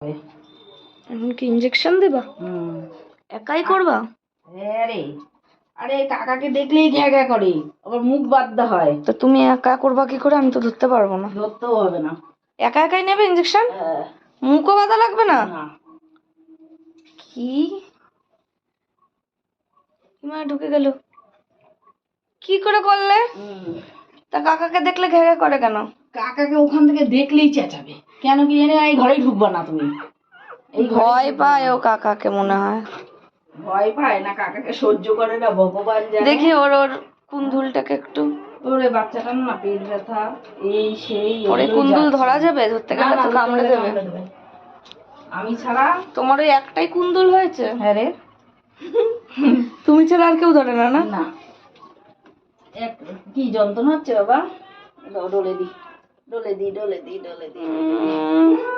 এখন কি ইনজেকশন দেবা? একাই করবা? হ্যাঁ রে, আরে কাকাকে দেখলেই ঘ্যা ঘ্যা করে, আবার মুখ বাঁধতে হয়। তো তুমি একা করবা কি করে? আমি তো ধরতে পারবো না। ধরতেও হবে না। একা একাই নেবে ইনজেকশন? মুখও বাঁধা লাগবে না? কি মা ঢুকে গেল, কি করে করলে? তা কাকাকে দেখলে ঘ্যা ঘ্যা করে কেন? কাকাকে ওখান থেকে দেখলেই চেঁচাবে, কেন কি জানি এই ঘরেই ঢুকবা না তুমি। এই ভয় পায় ও কাকাকে মনে হয়। ভয় পায় না, কাকাকে সহ্য করে না ভগবান জানে। দেখি ওর কুন্দুলটাকে একটু। ওরে বাচ্চাটার না পেট ব্যথা, এই সেই। ওরে কুন্দুল ধরা যাবে? ধরতে গেলে তো কামড়ে দেবে। আমি ছাড়া। তোমার ওই একটাই কুন্দুল হয়েছে? হ্যাঁ রে। তুমি ছাড়া আর কেউ ধরে না? না না। কি যন্ত্রণা হচ্ছে বাবা, ডলে দি ডলে দি ডলে দি ডলে দি।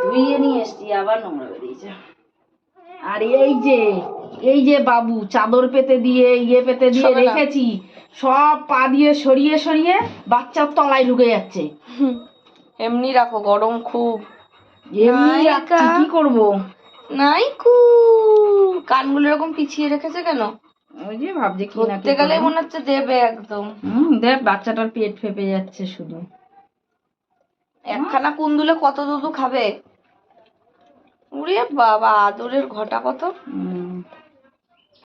ধুইয়ে নিয়ে এসছি, আবার নোংরা বেরিয়েছে। আর এই যে বাবু চাদর পেতে দিয়ে পেতে দিয়ে রেখেছি, সব পা দিয়ে সরিয়ে সরিয়ে বাচ্চার তলায় ঢুকে যাচ্ছে। এমনি রাখো, গরম খুব। এমনি রাখছি, কি করবো? নাইকু কানগুলো এরকম পিছিয়ে রেখেছে কেন? ওই যে ভাবছে কি না ধরতে গেলে মনে হচ্ছে দেবে একদম। দেখ বাচ্চাটার পেট ফেপে যাচ্ছে শুধু। একখানা কুন্দুলে কত দুধু খাবে? উড়ে বাবা, আদরের ঘটা কত।